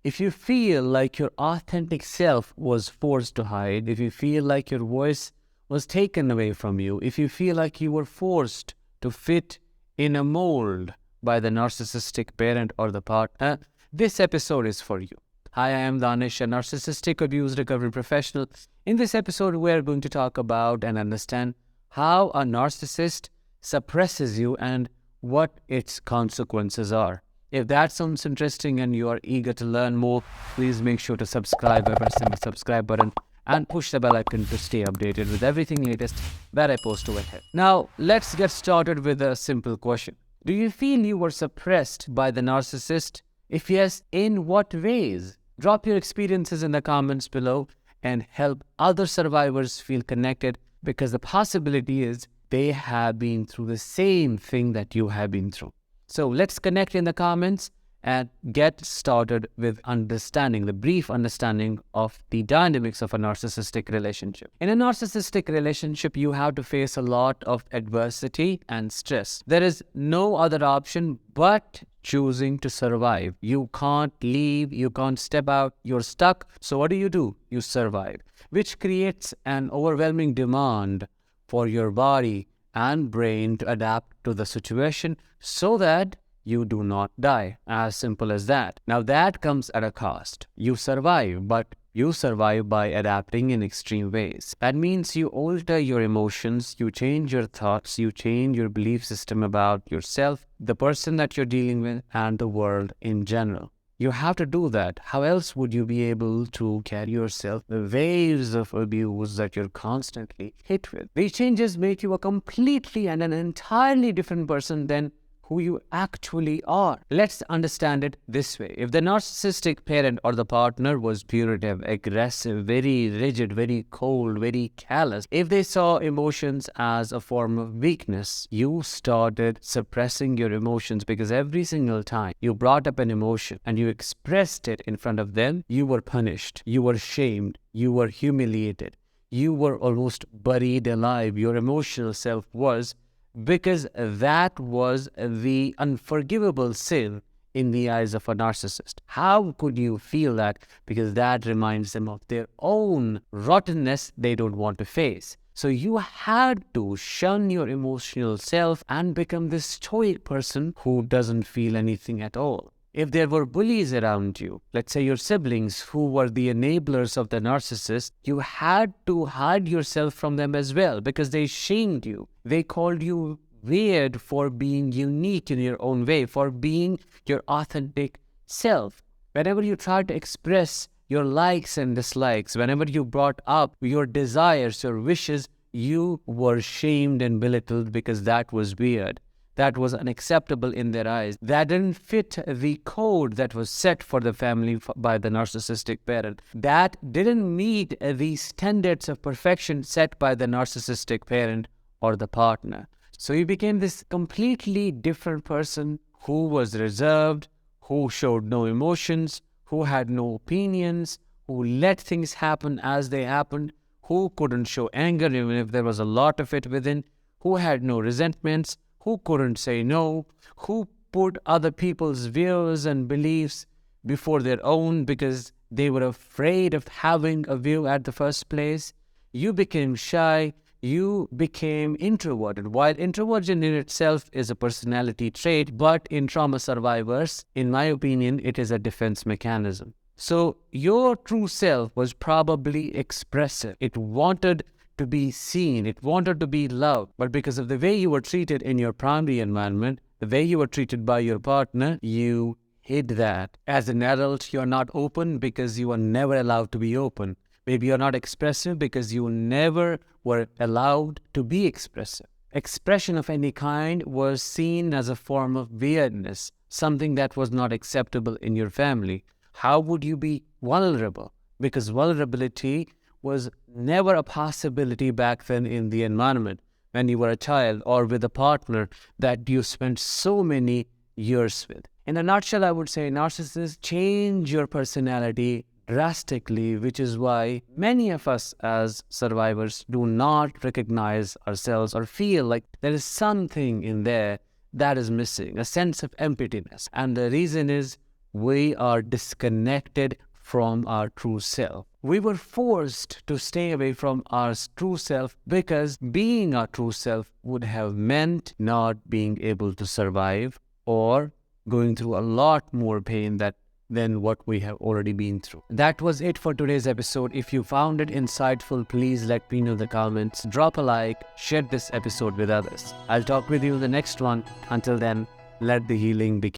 If you feel like your authentic self was forced to hide, if you feel like your voice was taken away from you, if you feel like you were forced to fit in a mold by the narcissistic parent or the partner, this episode is for you. Hi, I am Danish, a narcissistic abuse recovery professional. In this episode, we are going to talk about and understand how a narcissist suppresses you and what its consequences are. If that sounds interesting and you are eager to learn more, please make sure to subscribe by pressing the subscribe button and push the bell icon to stay updated with everything latest that I post over here. Now, let's get started with a simple question. Do you feel you were suppressed by the narcissist? If yes, in what ways? Drop your experiences in the comments below and help other survivors feel connected, because the possibility is they have been through the same thing that you have been through. So let's connect in the comments and get started with understanding, the brief understanding of the dynamics of a narcissistic relationship. In a narcissistic relationship, you have to face a lot of adversity and stress. There is no other option but choosing to survive. You can't leave, you can't step out, you're stuck. So what do? You survive, which creates an overwhelming demand for your body and brain to adapt to the situation so that you do not die. As simple as that. Now that comes at a cost. You survive, but you survive by adapting in extreme ways. That means you alter your emotions, you change your thoughts, you change your belief system about yourself, the person that you're dealing with, and the world in general. You have to do that. How else would you be able to carry yourself the waves of abuse that you're constantly hit with? These changes make you a completely and an entirely different person than who you actually are. Let's understand it this way. If the narcissistic parent or the partner was punitive, aggressive, very rigid, very cold, very callous, if they saw emotions as a form of weakness, you started suppressing your emotions, because every single time you brought up an emotion and you expressed it in front of them, you were punished, you were shamed, you were humiliated, you were almost buried alive. Your emotional self was, because that was the unforgivable sin in the eyes of a narcissist. How could you feel that? Because that reminds them of their own rottenness they don't want to face. So you had to shun your emotional self and become this stoic person who doesn't feel anything at all. If there were bullies around you, let's say your siblings who were the enablers of the narcissist, you had to hide yourself from them as well, because they shamed you. They called you weird for being unique in your own way, for being your authentic self. Whenever you tried to express your likes and dislikes, whenever you brought up your desires, your wishes, you were shamed and belittled because that was weird. That was unacceptable in their eyes. That didn't fit the code that was set for the family by the narcissistic parent. That didn't meet the standards of perfection set by the narcissistic parent or the partner. So you became this completely different person who was reserved, who showed no emotions, who had no opinions, who let things happen as they happened, who couldn't show anger even if there was a lot of it within, who had no resentments, who couldn't say no, who put other people's views and beliefs before their own because they were afraid of having a view at the first place. You became shy, you became introverted. While introversion in itself is a personality trait, but in trauma survivors, in my opinion, it is a defense mechanism. So your true self was probably expressive. It wanted to be seen, it wanted to be loved, but because of the way you were treated in your primary environment, the way you were treated by your partner, you hid that. As an adult, you're not open because you were never allowed to be open. Maybe you're not expressive because you never were allowed to be expressive. Expression of any kind was seen as a form of weirdness, something that was not acceptable in your family. How would you be vulnerable? Because vulnerability was never a possibility back then in the environment when you were a child or with a partner that you spent so many years with. In a nutshell, I would say narcissists change your personality drastically, which is why many of us as survivors do not recognize ourselves or feel like there is something in there that is missing, a sense of emptiness. And the reason is we are disconnected from our true self. We were forced to stay away from our true self because being our true self would have meant not being able to survive or going through a lot more pain than what we have already been through. That was it for today's episode. If you found it insightful, please let me know in the comments. Drop a like, share this episode with others. I'll talk with you in the next one. Until then, let the healing begin.